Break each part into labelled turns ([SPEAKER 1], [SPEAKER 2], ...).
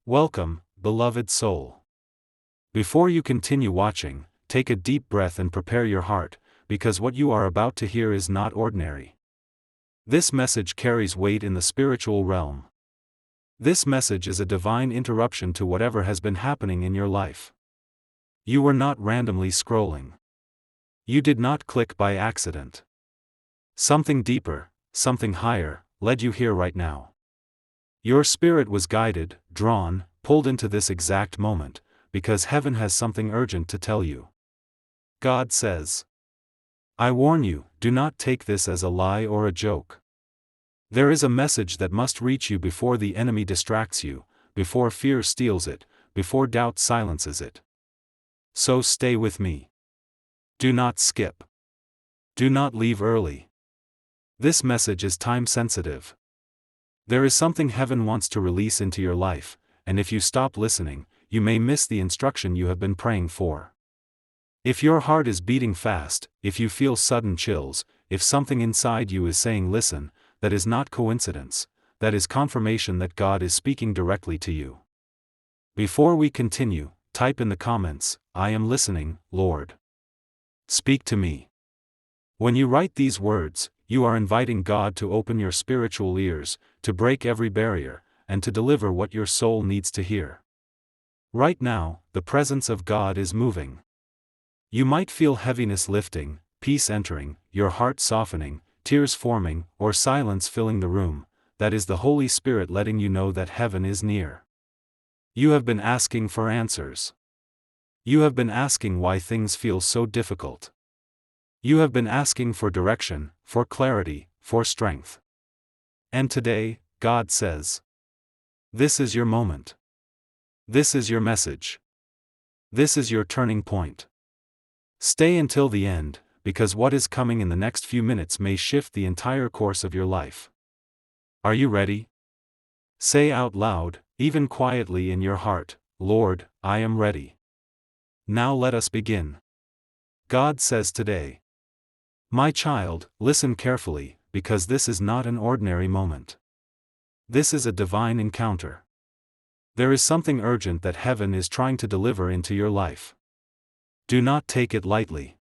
[SPEAKER 1] Welcome, beloved soul. Before you continue watching, take a deep breath and prepare your heart, because what you are about to hear is not ordinary. This message carries weight in the spiritual realm. This message is a divine interruption to whatever has been happening in your life. You were not randomly scrolling. You did not click by accident. Something deeper, something higher, led you here right now. Your spirit was guided, drawn, pulled into this exact moment, because heaven has something urgent to tell you. God says, I warn you, do not take this as a lie or a joke. There is a message that must reach you before the enemy distracts you, before fear steals it, before doubt silences it. So stay with me. Do not skip. Do not leave early. This message is time sensitive. There is something heaven wants to release into your life, and if you stop listening, you may miss the instruction you have been praying for. If your heart is beating fast, if you feel sudden chills, if something inside you is saying listen, that is not coincidence, that is confirmation that God is speaking directly to you. Before we continue, type in the comments, I am listening, Lord. Speak to me. When you write these words, you are inviting God to open your spiritual ears, to break every barrier, and to deliver what your soul needs to hear. Right now, the presence of God is moving. You might feel heaviness lifting, peace entering, your heart softening, tears forming, or silence filling the room. That is the Holy Spirit letting you know that heaven is near. You have been asking for answers. You have been asking why things feel so difficult. You have been asking for direction, for clarity, for strength. And today, God says, this is your moment. This is your message. This is your turning point. Stay until the end, because what is coming in the next few minutes may shift the entire course of your life. Are you ready? Say out loud, even quietly in your heart, Lord, I am ready. Now let us begin. God says today, my child, listen carefully, because this is not an ordinary moment. This is a divine encounter. There is something urgent that heaven is trying to deliver into your life. Do not take it lightly.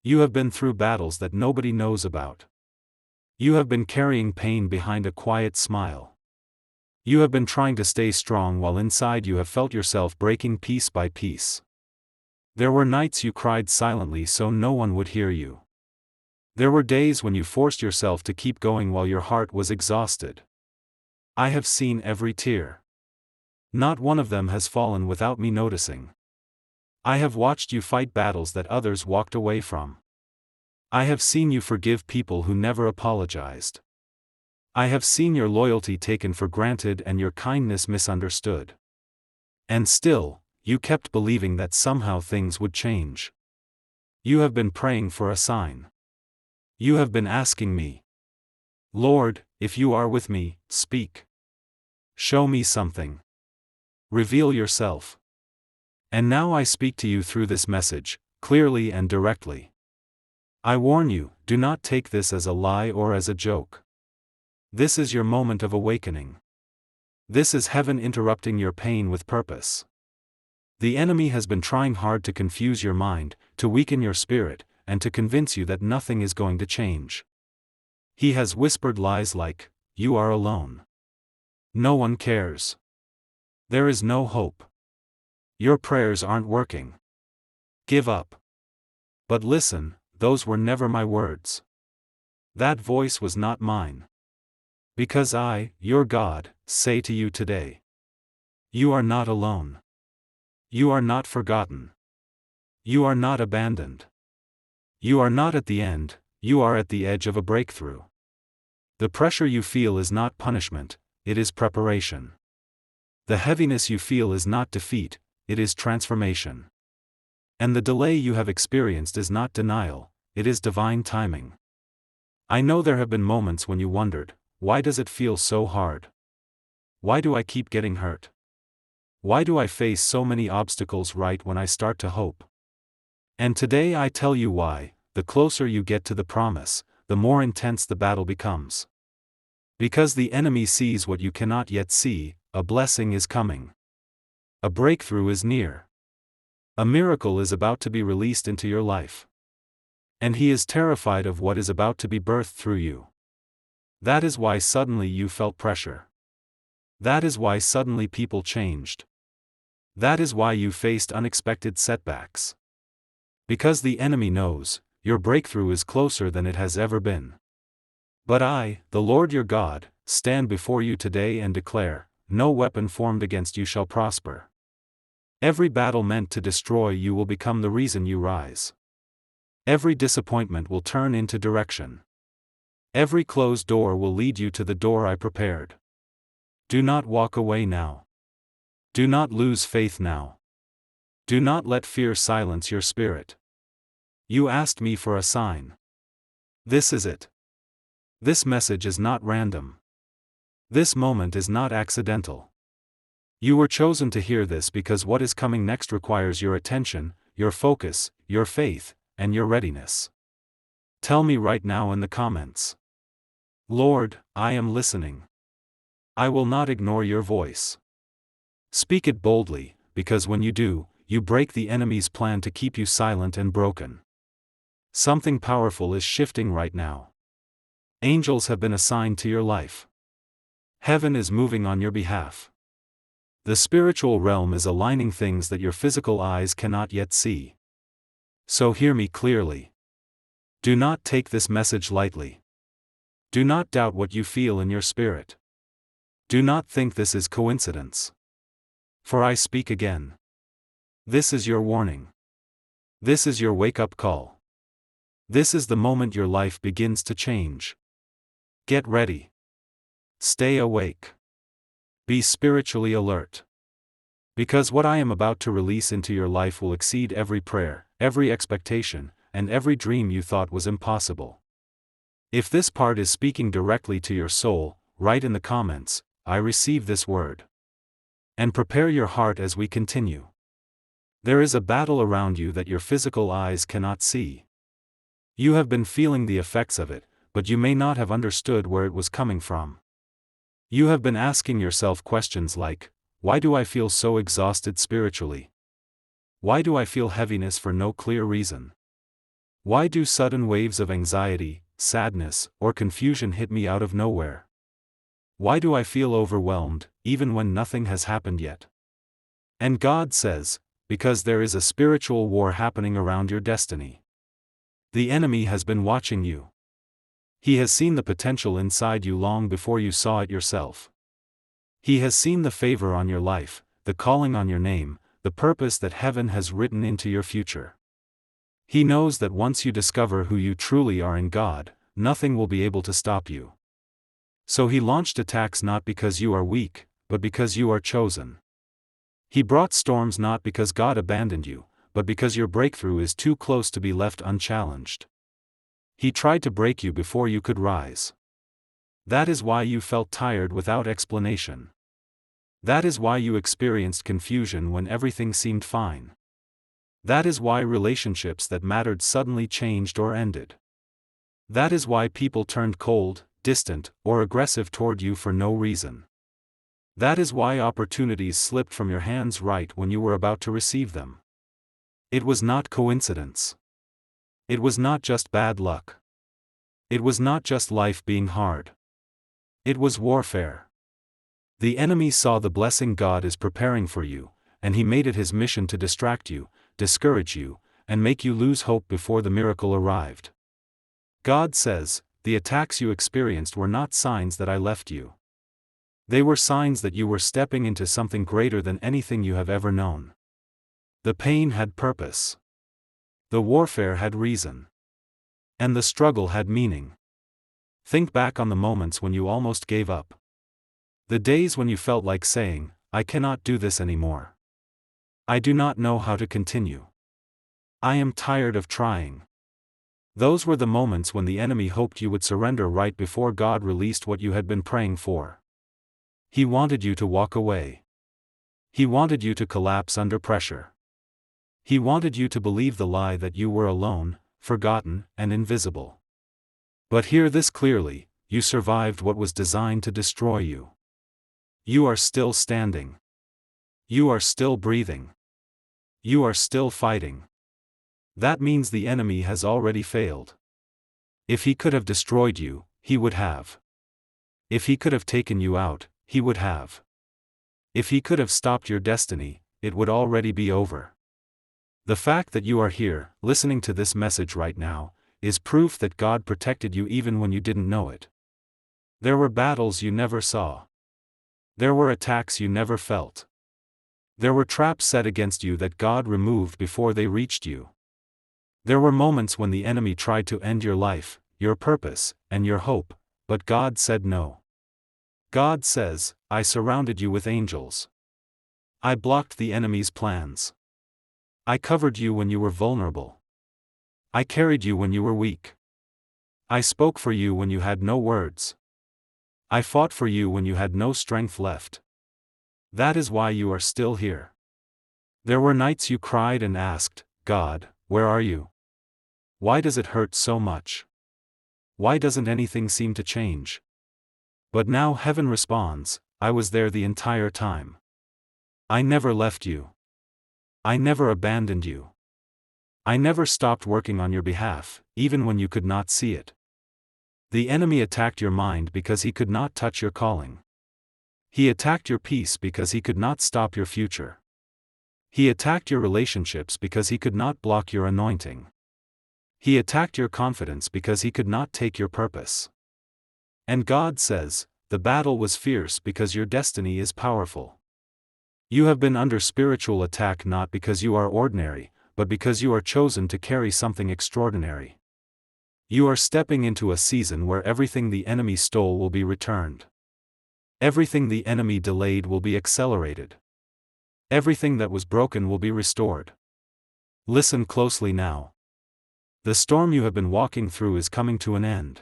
[SPEAKER 1] You have been through battles that nobody knows about. You have been carrying pain behind a quiet smile. You have been trying to stay strong while inside you have felt yourself breaking piece by piece. There were nights you cried silently so no one would hear you. There were days when you forced yourself to keep going while your heart was exhausted. I have seen every tear. Not one of them has fallen without me noticing. I have watched you fight battles that others walked away from. I have seen you forgive people who never apologized. I have seen your loyalty taken for granted and your kindness misunderstood. And still, you kept believing that somehow things would change. You have been praying for a sign. You have been asking me, Lord, if you are with me, speak. Show me something. Reveal yourself. And now I speak to you through this message, clearly and directly. I warn you, do not take this as a lie or as a joke. This is your moment of awakening. This is heaven interrupting your pain with purpose. The enemy has been trying hard to confuse your mind, to weaken your spirit, and to convince you that nothing is going to change. He has whispered lies like, you are alone. No one cares. There is no hope. Your prayers aren't working. Give up. But listen, those were never my words. That voice was not mine. Because I, your God, say to you today, you are not alone. You are not forgotten. You are not abandoned. You are not at the end, you are at the edge of a breakthrough. The pressure you feel is not punishment, it is preparation. The heaviness you feel is not defeat, it is transformation. And the delay you have experienced is not denial, it is divine timing. I know there have been moments when you wondered, why does it feel so hard? Why do I keep getting hurt? Why do I face so many obstacles right when I start to hope? And today I tell you why. The closer you get to the promise, the more intense the battle becomes. Because the enemy sees what you cannot yet see, a blessing is coming. A breakthrough is near. A miracle is about to be released into your life. And he is terrified of what is about to be birthed through you. That is why suddenly you felt pressure. That is why suddenly people changed. That is why you faced unexpected setbacks. Because the enemy knows, your breakthrough is closer than it has ever been. But I, the Lord your God, stand before you today and declare, no weapon formed against you shall prosper. Every battle meant to destroy you will become the reason you rise. Every disappointment will turn into direction. Every closed door will lead you to the door I prepared. Do not walk away now. Do not lose faith now. Do not let fear silence your spirit. You asked me for a sign. This is it. This message is not random. This moment is not accidental. You were chosen to hear this because what is coming next requires your attention, your focus, your faith, and your readiness. Tell me right now in the comments. Lord, I am listening. I will not ignore your voice. Speak it boldly, because when you do, you break the enemy's plan to keep you silent and broken. Something powerful is shifting right now. Angels have been assigned to your life. Heaven is moving on your behalf. The spiritual realm is aligning things that your physical eyes cannot yet see. So hear me clearly. Do not take this message lightly. Do not doubt what you feel in your spirit. Do not think this is coincidence. For I speak again. This is your warning. This is your wake-up call. This is the moment your life begins to change. Get ready. Stay awake. Be spiritually alert. Because what I am about to release into your life will exceed every prayer, every expectation, and every dream you thought was impossible. If this part is speaking directly to your soul, write in the comments, I receive this word. And prepare your heart as we continue. There is a battle around you that your physical eyes cannot see. You have been feeling the effects of it, but you may not have understood where it was coming from. You have been asking yourself questions like, why do I feel so exhausted spiritually? Why do I feel heaviness for no clear reason? Why do sudden waves of anxiety, sadness, or confusion hit me out of nowhere? Why do I feel overwhelmed, even when nothing has happened yet? And God says, because there is a spiritual war happening around your destiny. The enemy has been watching you. He has seen the potential inside you long before you saw it yourself. He has seen the favor on your life, the calling on your name, the purpose that heaven has written into your future. He knows that once you discover who you truly are in God, nothing will be able to stop you. So he launched attacks not because you are weak, but because you are chosen. He brought storms not because God abandoned you, but because your breakthrough is too close to be left unchallenged. He tried to break you before you could rise. That is why you felt tired without explanation. That is why you experienced confusion when everything seemed fine. That is why relationships that mattered suddenly changed or ended. That is why people turned cold, distant, or aggressive toward you for no reason. That is why opportunities slipped from your hands right when you were about to receive them. It was not coincidence. It was not just bad luck. It was not just life being hard. It was warfare. The enemy saw the blessing God is preparing for you, and he made it his mission to distract you, discourage you, and make you lose hope before the miracle arrived. God says, the attacks you experienced were not signs that I left you. They were signs that you were stepping into something greater than anything you have ever known. The pain had purpose. The warfare had reason. And the struggle had meaning. Think back on the moments when you almost gave up. The days when you felt like saying, I cannot do this anymore. I do not know how to continue. I am tired of trying. Those were the moments when the enemy hoped you would surrender right before God released what you had been praying for. He wanted you to walk away. He wanted you to collapse under pressure. He wanted you to believe the lie that you were alone, forgotten, and invisible. But hear this clearly, you survived what was designed to destroy you. You are still standing. You are still breathing. You are still fighting. That means the enemy has already failed. If he could have destroyed you, he would have. If he could have taken you out, he would have. If he could have stopped your destiny, it would already be over. The fact that you are here, listening to this message right now, is proof that God protected you even when you didn't know it. There were battles you never saw. There were attacks you never felt. There were traps set against you that God removed before they reached you. There were moments when the enemy tried to end your life, your purpose, and your hope, but God said no. God says, I surrounded you with angels. I blocked the enemy's plans. I covered you when you were vulnerable. I carried you when you were weak. I spoke for you when you had no words. I fought for you when you had no strength left. That is why you are still here. There were nights you cried and asked, God, where are you? Why does it hurt so much? Why doesn't anything seem to change? But now heaven responds, I was there the entire time. I never left you. I never abandoned you. I never stopped working on your behalf, even when you could not see it. The enemy attacked your mind because he could not touch your calling. He attacked your peace because he could not stop your future. He attacked your relationships because he could not block your anointing. He attacked your confidence because he could not take your purpose. And God says, the battle was fierce because your destiny is powerful. You have been under spiritual attack not because you are ordinary, but because you are chosen to carry something extraordinary. You are stepping into a season where everything the enemy stole will be returned. Everything the enemy delayed will be accelerated. Everything that was broken will be restored. Listen closely now. The storm you have been walking through is coming to an end.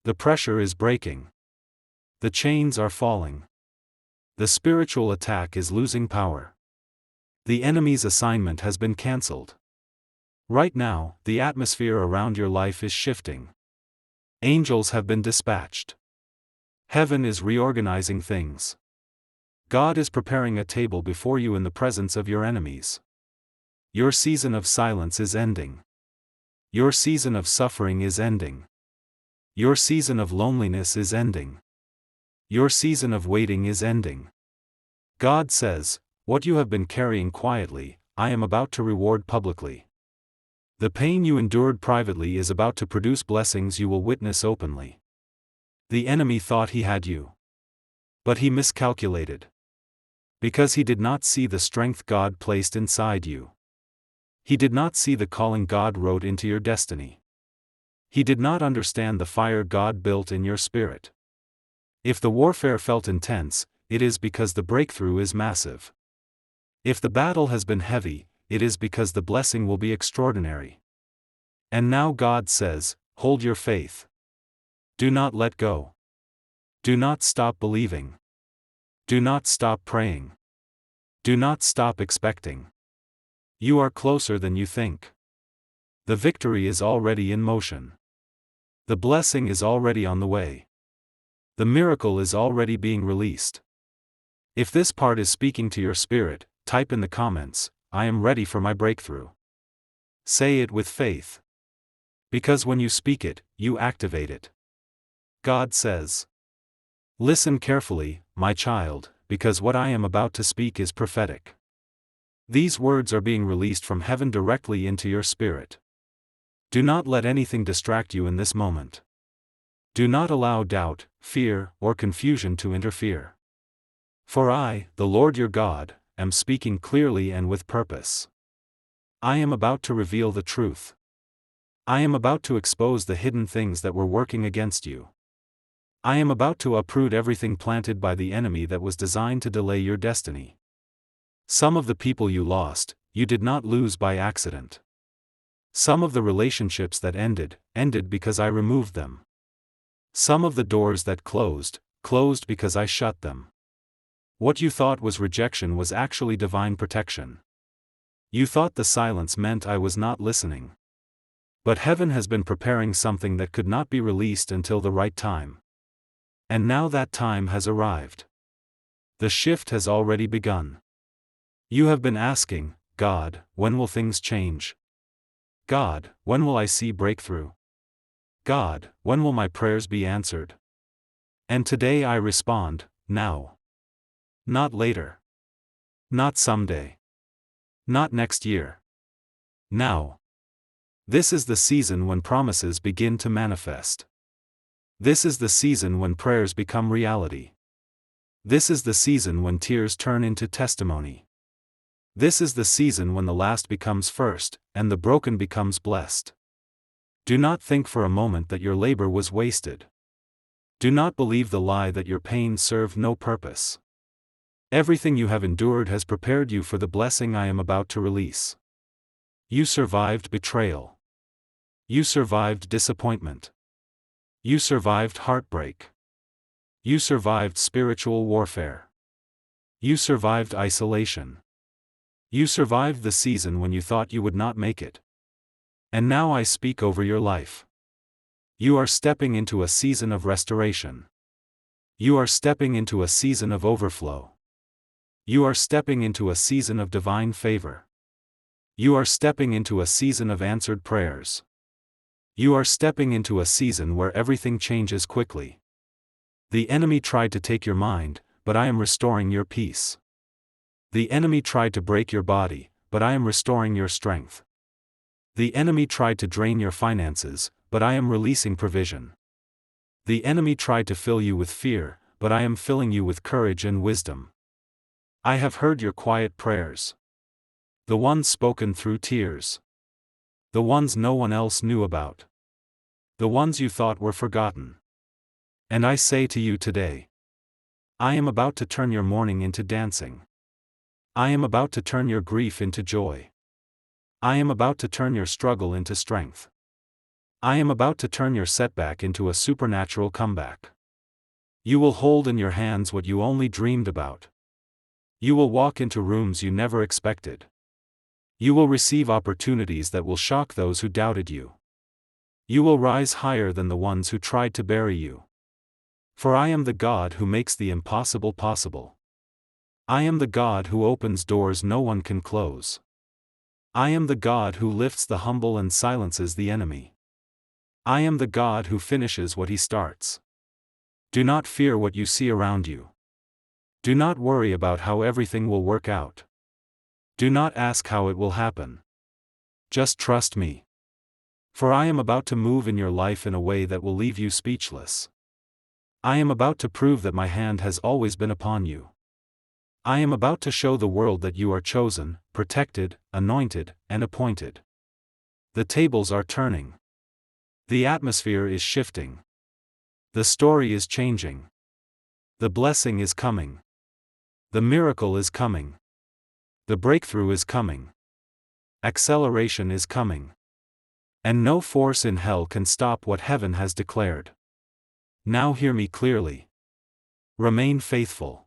[SPEAKER 1] The pressure is breaking. The chains are falling. The spiritual attack is losing power. The enemy's assignment has been cancelled. Right now, the atmosphere around your life is shifting. Angels have been dispatched. Heaven is reorganizing things. God is preparing a table before you in the presence of your enemies. Your season of silence is ending. Your season of suffering is ending. Your season of loneliness is ending. Your season of waiting is ending. God says, what you have been carrying quietly, I am about to reward publicly. The pain you endured privately is about to produce blessings you will witness openly. The enemy thought he had you. But he miscalculated. Because he did not see the strength God placed inside you. He did not see the calling God wrote into your destiny. He did not understand the fire God built in your spirit. If the warfare felt intense, it is because the breakthrough is massive. If the battle has been heavy, it is because the blessing will be extraordinary. And now God says, hold your faith. Do not let go. Do not stop believing. Do not stop praying. Do not stop expecting. You are closer than you think. The victory is already in motion. The blessing is already on the way. The miracle is already being released. If this part is speaking to your spirit, type in the comments, I am ready for my breakthrough. Say it with faith. Because when you speak it, you activate it. God says, listen carefully, my child, because what I am about to speak is prophetic. These words are being released from heaven directly into your spirit. Do not let anything distract you in this moment. Do not allow doubt, fear, or confusion to interfere. For I, the Lord your God, am speaking clearly and with purpose. I am about to reveal the truth. I am about to expose the hidden things that were working against you. I am about to uproot everything planted by the enemy that was designed to delay your destiny. Some of the people you lost, you did not lose by accident. Some of the relationships that ended because I removed them. Some of the doors that closed because I shut them. What you thought was rejection was actually divine protection. You thought the silence meant I was not listening. But heaven has been preparing something that could not be released until the right time. And now that time has arrived. The shift has already begun. You have been asking, God, when will things change? God, when will I see breakthrough? God, when will my prayers be answered? And today I respond, now. Not later. Not someday. Not next year. Now. This is the season when promises begin to manifest. This is the season when prayers become reality. This is the season when tears turn into testimony. This is the season when the last becomes first, and the broken becomes blessed. Do not think for a moment that your labor was wasted. Do not believe the lie that your pain served no purpose. Everything you have endured has prepared you for the blessing I am about to release. You survived betrayal. You survived disappointment. You survived heartbreak. You survived spiritual warfare. You survived isolation. You survived the season when you thought you would not make it. And now I speak over your life. You are stepping into a season of restoration. You are stepping into a season of overflow. You are stepping into a season of divine favor. You are stepping into a season of answered prayers. You are stepping into a season where everything changes quickly. The enemy tried to take your mind, but I am restoring your peace. The enemy tried to break your body, but I am restoring your strength. The enemy tried to drain your finances, but I am releasing provision. The enemy tried to fill you with fear, but I am filling you with courage and wisdom. I have heard your quiet prayers. The ones spoken through tears. The ones no one else knew about. The ones you thought were forgotten. And I say to you today, I am about to turn your mourning into dancing. I am about to turn your grief into joy. I am about to turn your struggle into strength. I am about to turn your setback into a supernatural comeback. You will hold in your hands what you only dreamed about. You will walk into rooms you never expected. You will receive opportunities that will shock those who doubted you. You will rise higher than the ones who tried to bury you. For I am the God who makes the impossible possible. I am the God who opens doors no one can close. I am the God who lifts the humble and silences the enemy. I am the God who finishes what he starts. Do not fear what you see around you. Do not worry about how everything will work out. Do not ask how it will happen. Just trust me. For I am about to move in your life in a way that will leave you speechless. I am about to prove that my hand has always been upon you. I am about to show the world that you are chosen, protected, anointed, and appointed. The tables are turning. The atmosphere is shifting. The story is changing. The blessing is coming. The miracle is coming. The breakthrough is coming. Acceleration is coming. And no force in hell can stop what heaven has declared. Now hear me clearly. Remain faithful.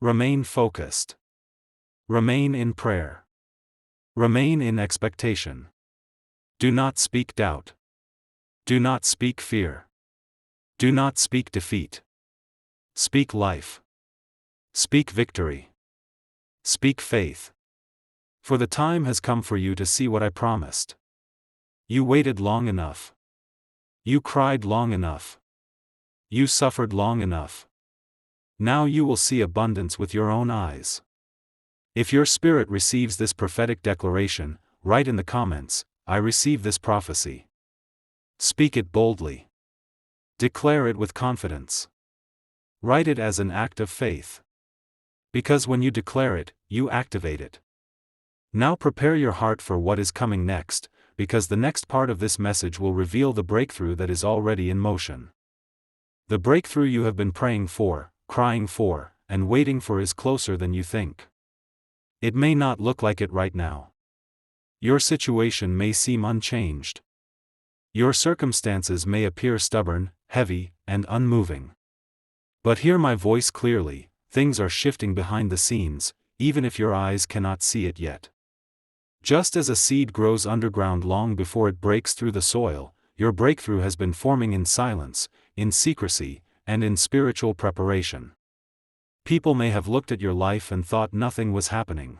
[SPEAKER 1] Remain focused. Remain in prayer. Remain in expectation. Do not speak doubt. Do not speak fear. Do not speak defeat. Speak life. Speak victory. Speak faith. For the time has come for you to see what I promised. You waited long enough. You cried long enough. You suffered long enough. Now you will see abundance with your own eyes. If your spirit receives this prophetic declaration, write in the comments, I receive this prophecy. Speak it boldly. Declare it with confidence. Write it as an act of faith. Because when you declare it, you activate it. Now prepare your heart for what is coming next, because the next part of this message will reveal the breakthrough that is already in motion. The breakthrough you have been praying for, crying for, and waiting for is closer than you think. It may not look like it right now. Your situation may seem unchanged. Your circumstances may appear stubborn, heavy, and unmoving. But hear my voice clearly, things are shifting behind the scenes, even if your eyes cannot see it yet. Just as a seed grows underground long before it breaks through the soil, your breakthrough has been forming in silence, in secrecy, and in spiritual preparation. People may have looked at your life and thought nothing was happening.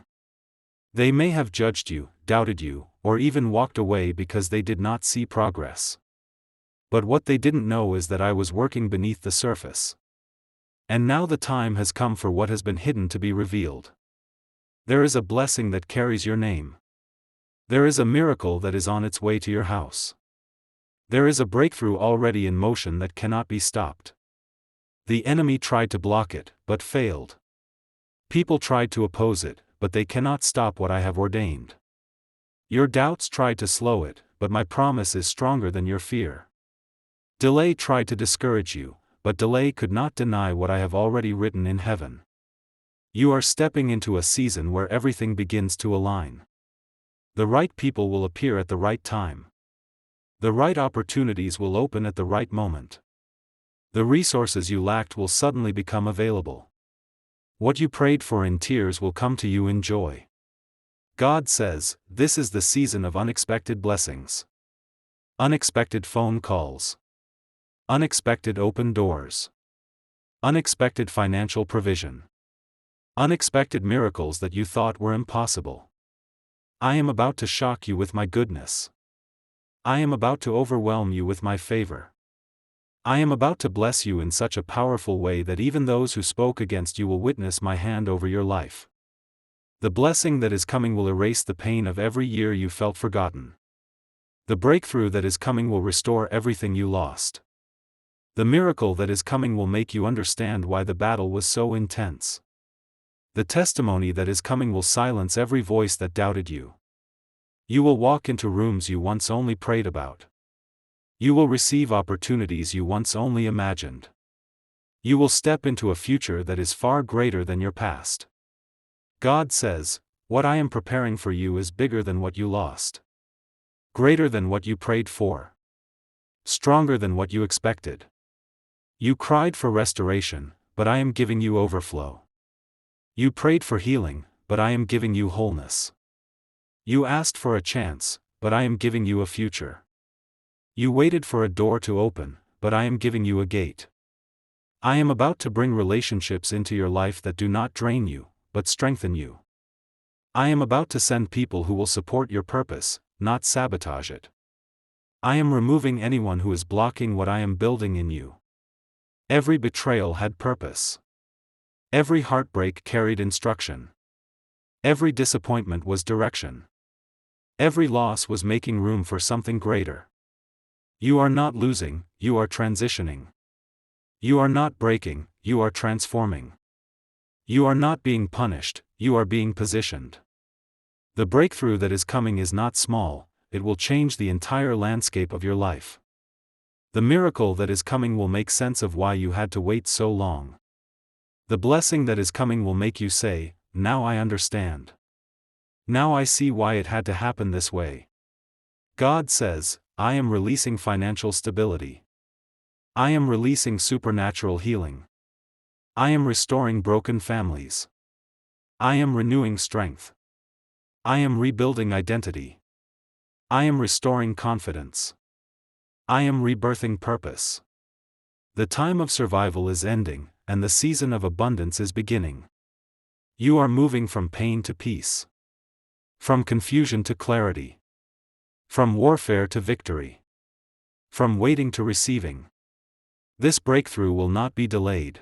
[SPEAKER 1] They may have judged you, doubted you, or even walked away because they did not see progress. But what they didn't know is that I was working beneath the surface. And now the time has come for what has been hidden to be revealed. There is a blessing that carries your name. There is a miracle that is on its way to your house. There is a breakthrough already in motion that cannot be stopped. The enemy tried to block it, but failed. People tried to oppose it, but they cannot stop what I have ordained. Your doubts tried to slow it, but my promise is stronger than your fear. Delay tried to discourage you, but delay could not deny what I have already written in heaven. You are stepping into a season where everything begins to align. The right people will appear at the right time. The right opportunities will open at the right moment. The resources you lacked will suddenly become available. What you prayed for in tears will come to you in joy. God says, this is the season of unexpected blessings. Unexpected phone calls. Unexpected open doors. Unexpected financial provision. Unexpected miracles that you thought were impossible. I am about to shock you with my goodness. I am about to overwhelm you with my favor. I am about to bless you in such a powerful way that even those who spoke against you will witness my hand over your life. The blessing that is coming will erase the pain of every year you felt forgotten. The breakthrough that is coming will restore everything you lost. The miracle that is coming will make you understand why the battle was so intense. The testimony that is coming will silence every voice that doubted you. You will walk into rooms you once only prayed about. You will receive opportunities you once only imagined. You will step into a future that is far greater than your past. God says, what I am preparing for you is bigger than what you lost. Greater than what you prayed for. Stronger than what you expected. You cried for restoration, but I am giving you overflow. You prayed for healing, but I am giving you wholeness. You asked for a chance, but I am giving you a future. You waited for a door to open, but I am giving you a gate. I am about to bring relationships into your life that do not drain you, but strengthen you. I am about to send people who will support your purpose, not sabotage it. I am removing anyone who is blocking what I am building in you. Every betrayal had purpose. Every heartbreak carried instruction. Every disappointment was direction. Every loss was making room for something greater. You are not losing, you are transitioning. You are not breaking, you are transforming. You are not being punished, you are being positioned. The breakthrough that is coming is not small, it will change the entire landscape of your life. The miracle that is coming will make sense of why you had to wait so long. The blessing that is coming will make you say, now I understand. Now I see why it had to happen this way. God says, I am releasing financial stability. I am releasing supernatural healing. I am restoring broken families. I am renewing strength. I am rebuilding identity. I am restoring confidence. I am rebirthing purpose. The time of survival is ending, and the season of abundance is beginning. You are moving from pain to peace. From confusion to clarity. From warfare to victory. From waiting to receiving. This breakthrough will not be delayed.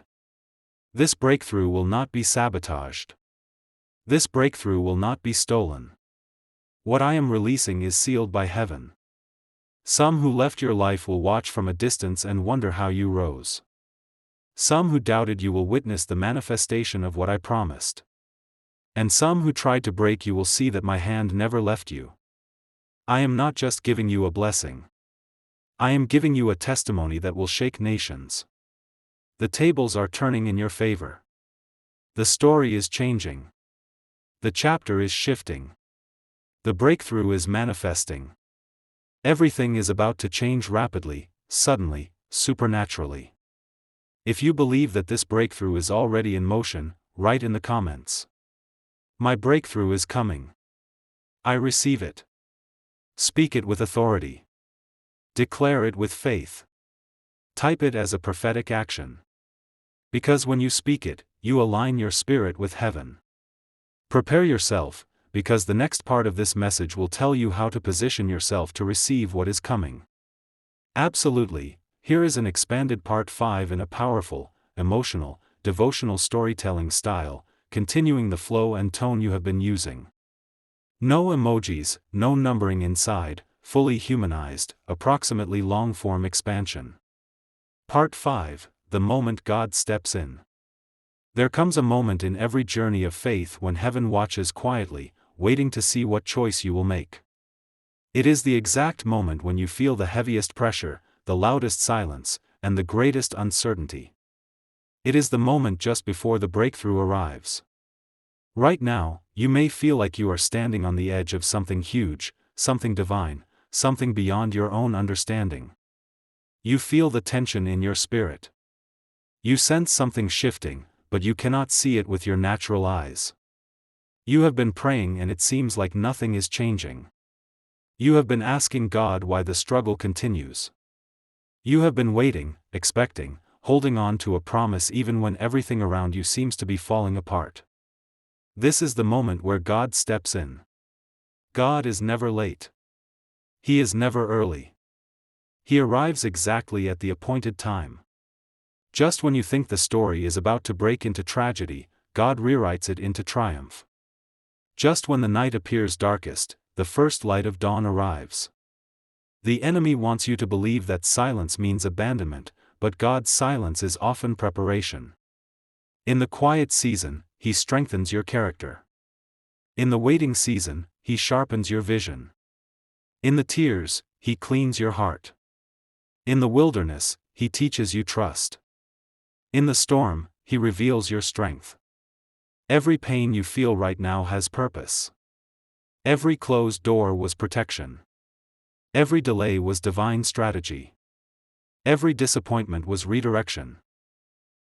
[SPEAKER 1] This breakthrough will not be sabotaged. This breakthrough will not be stolen. What I am releasing is sealed by heaven. Some who left your life will watch from a distance and wonder how you rose. Some who doubted you will witness the manifestation of what I promised. And some who tried to break you will see that my hand never left you. I am not just giving you a blessing. I am giving you a testimony that will shake nations. The tables are turning in your favor. The story is changing. The chapter is shifting. The breakthrough is manifesting. Everything is about to change rapidly, suddenly, supernaturally. If you believe that this breakthrough is already in motion, write in the comments. My breakthrough is coming. I receive it. Speak it with authority. Declare it with faith. Type it as a prophetic action. Because when you speak it, you align your spirit with heaven. Prepare yourself, because the next part of this message will tell you how to position yourself to receive what is coming. Absolutely, here is an expanded part 5 in a powerful, emotional, devotional storytelling style, continuing the flow and tone you have been using. No emojis, no numbering inside, fully humanized, approximately long-form expansion. Part 5, the moment God steps in. There comes a moment in every journey of faith when heaven watches quietly, waiting to see what choice you will make. It is the exact moment when you feel the heaviest pressure, the loudest silence, and the greatest uncertainty. It is the moment just before the breakthrough arrives. Right now, you may feel like you are standing on the edge of something huge, something divine, something beyond your own understanding. You feel the tension in your spirit. You sense something shifting, but you cannot see it with your natural eyes. You have been praying and it seems like nothing is changing. You have been asking God why the struggle continues. You have been waiting, expecting, holding on to a promise even when everything around you seems to be falling apart. This is the moment where God steps in. God is never late. He is never early. He arrives exactly at the appointed time. Just when you think the story is about to break into tragedy, God rewrites it into triumph. Just when the night appears darkest, the first light of dawn arrives. The enemy wants you to believe that silence means abandonment, but God's silence is often preparation. In the quiet season, He strengthens your character. In the waiting season, He sharpens your vision. In the tears, He cleans your heart. In the wilderness, He teaches you trust. In the storm, He reveals your strength. Every pain you feel right now has purpose. Every closed door was protection. Every delay was divine strategy. Every disappointment was redirection.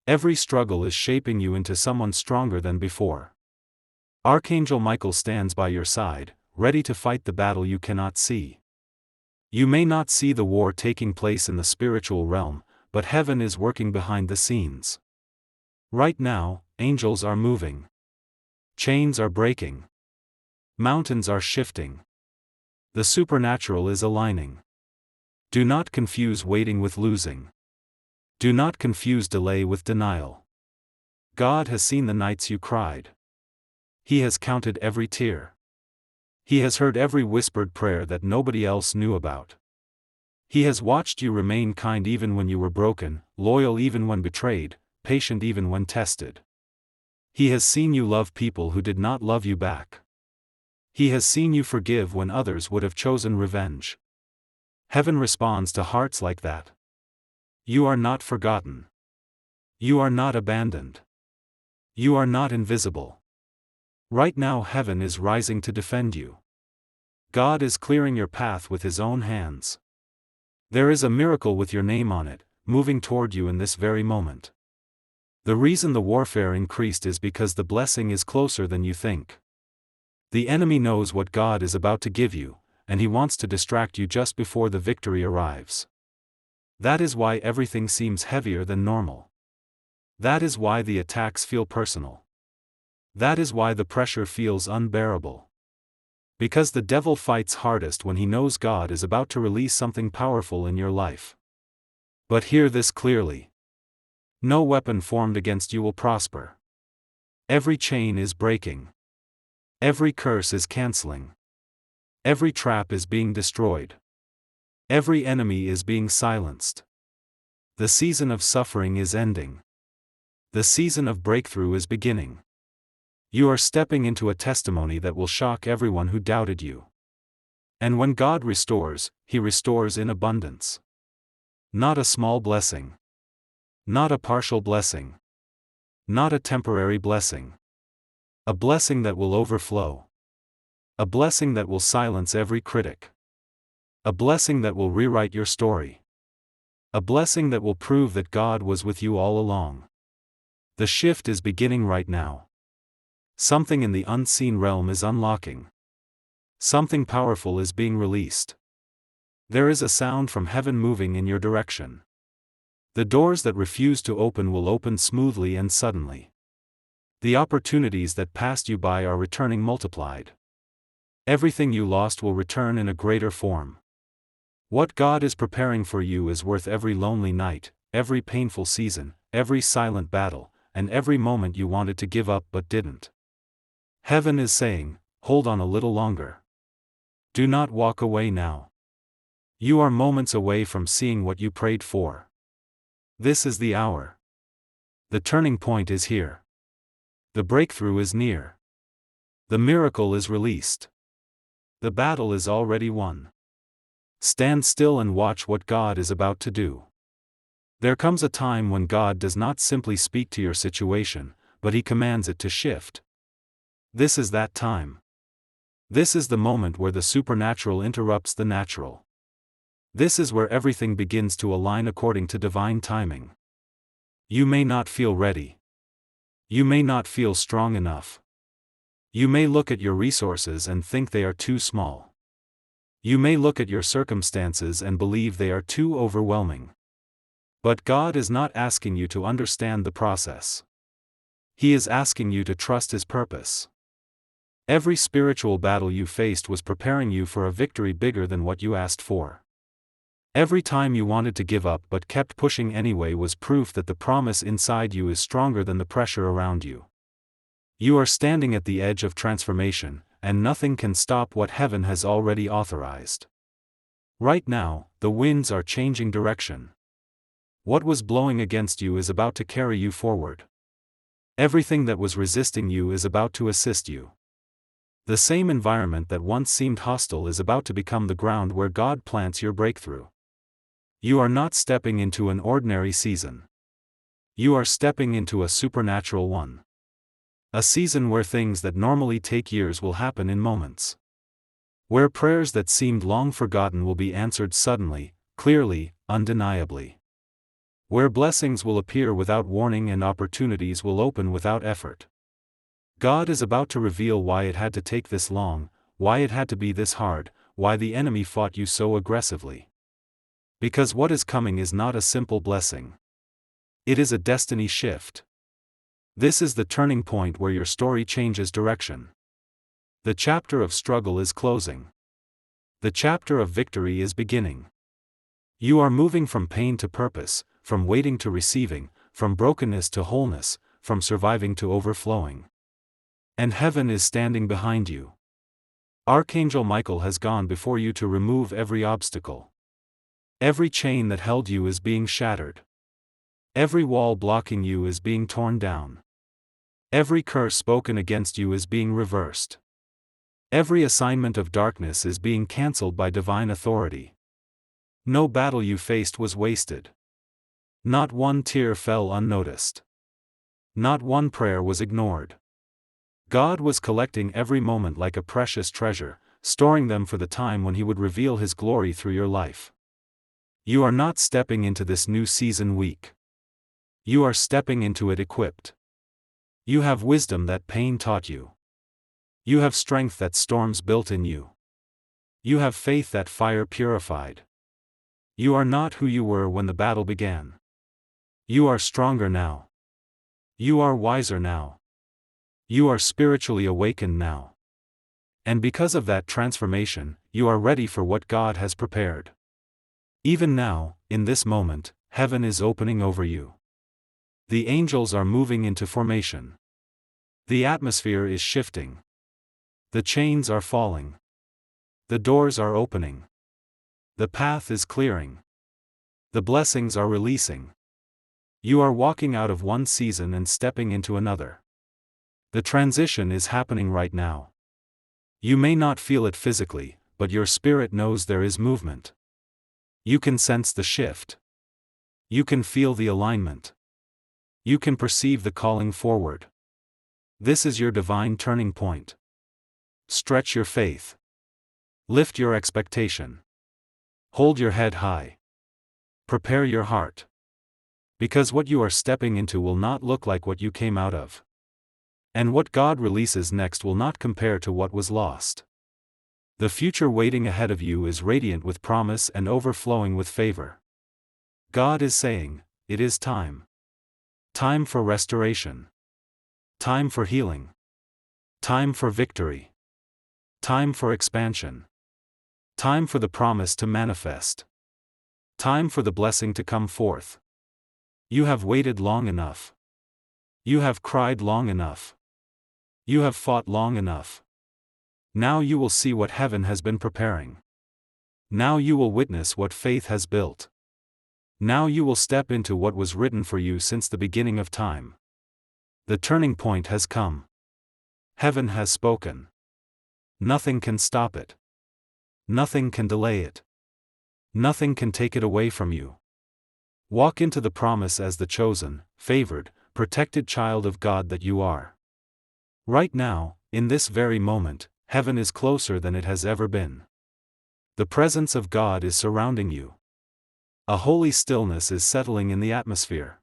[SPEAKER 1] Every struggle is shaping you into someone stronger than before. Archangel Michael stands by your side, ready to fight the battle you cannot see. You may not see the war taking place in the spiritual realm, but heaven is working behind the scenes. Right now, angels are moving. Chains are breaking. Mountains are shifting. The supernatural is aligning. Do not confuse waiting with losing. Do not confuse delay with denial. God has seen the nights you cried. He has counted every tear. He has heard every whispered prayer that nobody else knew about. He has watched you remain kind even when you were broken, loyal even when betrayed, patient even when tested. He has seen you love people who did not love you back. He has seen you forgive when others would have chosen revenge. Heaven responds to hearts like that. You are not forgotten. You are not abandoned. You are not invisible. Right now heaven is rising to defend you. God is clearing your path with His own hands. There is a miracle with your name on it, moving toward you in this very moment. The reason the warfare increased is because the blessing is closer than you think. The enemy knows what God is about to give you, and he wants to distract you just before the victory arrives. That is why everything seems heavier than normal. That is why the attacks feel personal. That is why the pressure feels unbearable. Because the devil fights hardest when he knows God is about to release something powerful in your life. But hear this clearly. No weapon formed against you will prosper. Every chain is breaking. Every curse is canceling. Every trap is being destroyed. Every enemy is being silenced. The season of suffering is ending. The season of breakthrough is beginning. You are stepping into a testimony that will shock everyone who doubted you. And when God restores, He restores in abundance. Not a small blessing. Not a partial blessing. Not a temporary blessing. A blessing that will overflow. A blessing that will silence every critic. A blessing that will rewrite your story. A blessing that will prove that God was with you all along. The shift is beginning right now. Something in the unseen realm is unlocking. Something powerful is being released. There is a sound from heaven moving in your direction. The doors that refuse to open will open smoothly and suddenly. The opportunities that passed you by are returning multiplied. Everything you lost will return in a greater form. What God is preparing for you is worth every lonely night, every painful season, every silent battle, and every moment you wanted to give up but didn't. Heaven is saying, hold on a little longer. Do not walk away now. You are moments away from seeing what you prayed for. This is the hour. The turning point is here. The breakthrough is near. The miracle is released. The battle is already won. Stand still and watch what God is about to do. There comes a time when God does not simply speak to your situation, but He commands it to shift. This is that time. This is the moment where the supernatural interrupts the natural. This is where everything begins to align according to divine timing. You may not feel ready. You may not feel strong enough. You may look at your resources and think they are too small. You may look at your circumstances and believe they are too overwhelming. But God is not asking you to understand the process. He is asking you to trust His purpose. Every spiritual battle you faced was preparing you for a victory bigger than what you asked for. Every time you wanted to give up but kept pushing anyway was proof that the promise inside you is stronger than the pressure around you. You are standing at the edge of transformation, and nothing can stop what heaven has already authorized. Right now, the winds are changing direction. What was blowing against you is about to carry you forward. Everything that was resisting you is about to assist you. The same environment that once seemed hostile is about to become the ground where God plants your breakthrough. You are not stepping into an ordinary season. You are stepping into a supernatural one. A season where things that normally take years will happen in moments. Where prayers that seemed long forgotten will be answered suddenly, clearly, undeniably. Where blessings will appear without warning and opportunities will open without effort. God is about to reveal why it had to take this long, why it had to be this hard, why the enemy fought you so aggressively. Because what is coming is not a simple blessing. It is a destiny shift. This is the turning point where your story changes direction. The chapter of struggle is closing. The chapter of victory is beginning. You are moving from pain to purpose, from waiting to receiving, from brokenness to wholeness, from surviving to overflowing. And heaven is standing behind you. Archangel Michael has gone before you to remove every obstacle. Every chain that held you is being shattered. Every wall blocking you is being torn down. Every curse spoken against you is being reversed. Every assignment of darkness is being cancelled by divine authority. No battle you faced was wasted. Not one tear fell unnoticed. Not one prayer was ignored. God was collecting every moment like a precious treasure, storing them for the time when He would reveal His glory through your life. You are not stepping into this new season weak. You are stepping into it equipped. You have wisdom that pain taught you. You have strength that storms built in you. You have faith that fire purified. You are not who you were when the battle began. You are stronger now. You are wiser now. You are spiritually awakened now. And because of that transformation, you are ready for what God has prepared. Even now, in this moment, heaven is opening over you. The angels are moving into formation. The atmosphere is shifting. The chains are falling. The doors are opening. The path is clearing. The blessings are releasing. You are walking out of one season and stepping into another. The transition is happening right now. You may not feel it physically, but your spirit knows there is movement. You can sense the shift. You can feel the alignment. You can perceive the calling forward. This is your divine turning point. Stretch your faith. Lift your expectation. Hold your head high. Prepare your heart. Because what you are stepping into will not look like what you came out of. And what God releases next will not compare to what was lost. The future waiting ahead of you is radiant with promise and overflowing with favor. God is saying, it is time. Time for restoration. Time for healing. Time for victory. Time for expansion. Time for the promise to manifest. Time for the blessing to come forth. You have waited long enough. You have cried long enough. You have fought long enough. Now you will see what heaven has been preparing. Now you will witness what faith has built. Now you will step into what was written for you since the beginning of time. The turning point has come. Heaven has spoken. Nothing can stop it. Nothing can delay it. Nothing can take it away from you. Walk into the promise as the chosen, favored, protected child of God that you are. Right now, in this very moment, heaven is closer than it has ever been. The presence of God is surrounding you. A holy stillness is settling in the atmosphere.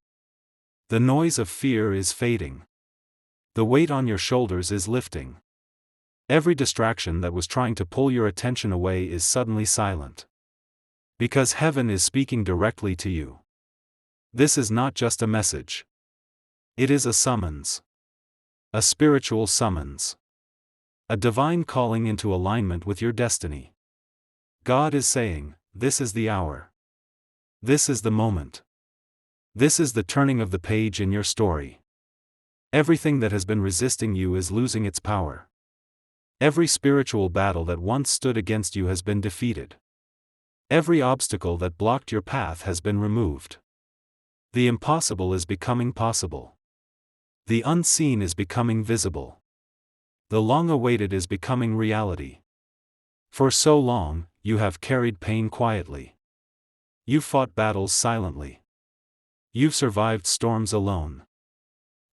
[SPEAKER 1] The noise of fear is fading. The weight on your shoulders is lifting. Every distraction that was trying to pull your attention away is suddenly silent. Because heaven is speaking directly to you. This is not just a message. It is a summons. A spiritual summons. A divine calling into alignment with your destiny. God is saying, this is the hour. This is the moment. This is the turning of the page in your story. Everything that has been resisting you is losing its power. Every spiritual battle that once stood against you has been defeated. Every obstacle that blocked your path has been removed. The impossible is becoming possible. The unseen is becoming visible. The long-awaited is becoming reality. For so long, you have carried pain quietly. You fought battles silently. You've survived storms alone.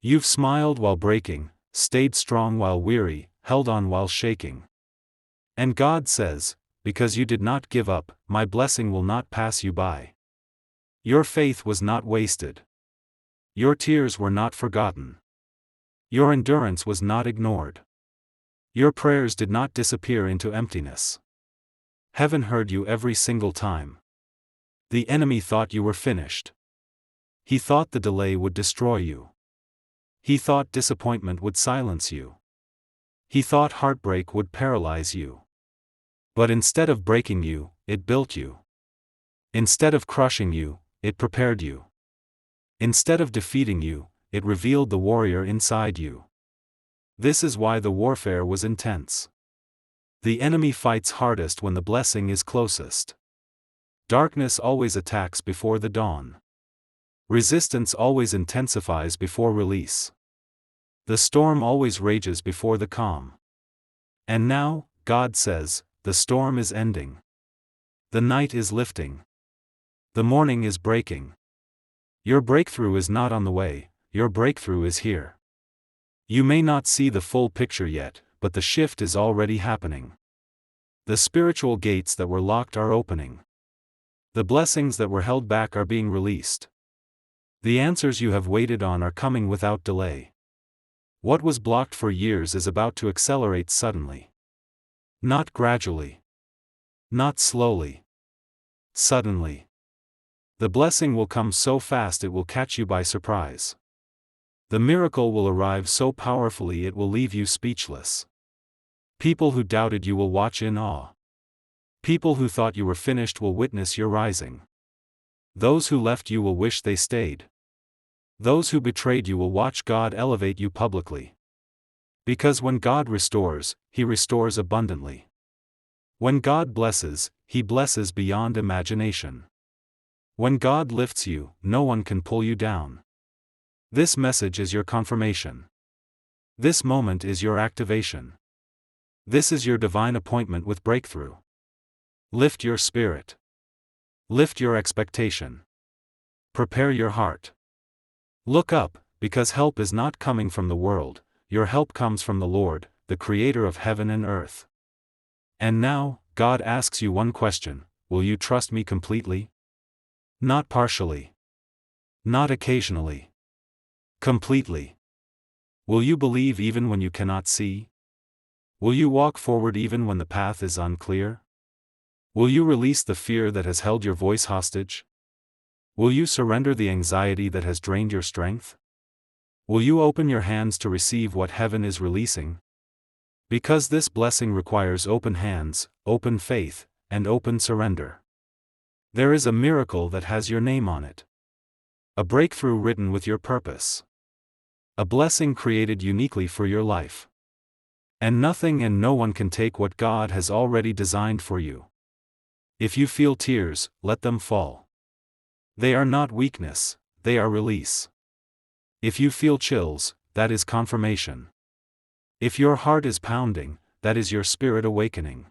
[SPEAKER 1] You've smiled while breaking, stayed strong while weary, held on while shaking. And God says, because you did not give up, my blessing will not pass you by. Your faith was not wasted. Your tears were not forgotten. Your endurance was not ignored. Your prayers did not disappear into emptiness. Heaven heard you every single time. The enemy thought you were finished. He thought the delay would destroy you. He thought disappointment would silence you. He thought heartbreak would paralyze you. But instead of breaking you, it built you. Instead of crushing you, it prepared you. Instead of defeating you, it revealed the warrior inside you. This is why the warfare was intense. The enemy fights hardest when the blessing is closest. Darkness always attacks before the dawn. Resistance always intensifies before release. The storm always rages before the calm. And now, God says, the storm is ending. The night is lifting. The morning is breaking. Your breakthrough is not on the way, your breakthrough is here. You may not see the full picture yet, but the shift is already happening. The spiritual gates that were locked are opening. The blessings that were held back are being released. The answers you have waited on are coming without delay. What was blocked for years is about to accelerate suddenly. Not gradually. Not slowly. Suddenly. The blessing will come so fast it will catch you by surprise. The miracle will arrive so powerfully it will leave you speechless. People who doubted you will watch in awe. People who thought you were finished will witness your rising. Those who left you will wish they stayed. Those who betrayed you will watch God elevate you publicly. Because when God restores, He restores abundantly. When God blesses, He blesses beyond imagination. When God lifts you, no one can pull you down. This message is your confirmation. This moment is your activation. This is your divine appointment with breakthrough. Lift your spirit. Lift your expectation. Prepare your heart. Look up, because help is not coming from the world, your help comes from the Lord, the Creator of heaven and earth. And now, God asks you one question: will you trust me completely? Not partially. Not occasionally. Completely. Will you believe even when you cannot see? Will you walk forward even when the path is unclear? Will you release the fear that has held your voice hostage? Will you surrender the anxiety that has drained your strength? Will you open your hands to receive what heaven is releasing? Because this blessing requires open hands, open faith, and open surrender. There is a miracle that has your name on it. A breakthrough written with your purpose. A blessing created uniquely for your life. And nothing and no one can take what God has already designed for you. If you feel tears, let them fall. They are not weakness, they are release. If you feel chills, that is confirmation. If your heart is pounding, that is your spirit awakening.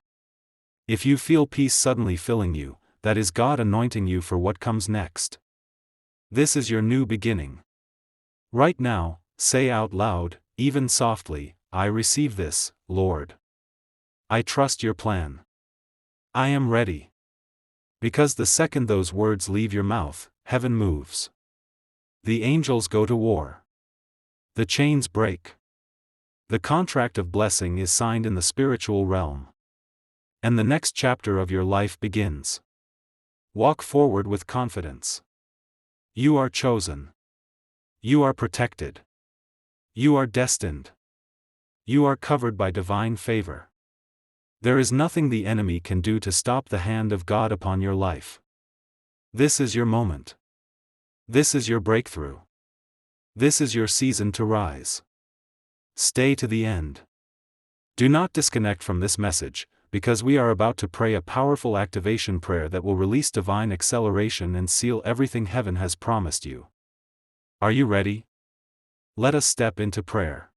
[SPEAKER 1] If you feel peace suddenly filling you, that is God anointing you for what comes next. This is your new beginning. Right now, say out loud, even softly, I receive this, Lord. I trust your plan. I am ready. Because the second those words leave your mouth, heaven moves. The angels go to war. The chains break. The contract of blessing is signed in the spiritual realm. And the next chapter of your life begins. Walk forward with confidence. You are chosen. You are protected. You are destined. You are covered by divine favor. There is nothing the enemy can do to stop the hand of God upon your life. This is your moment. This is your breakthrough. This is your season to rise. Stay to the end. Do not disconnect from this message, because we are about to pray a powerful activation prayer that will release divine acceleration and seal everything heaven has promised you. Are you ready? Let us step into prayer.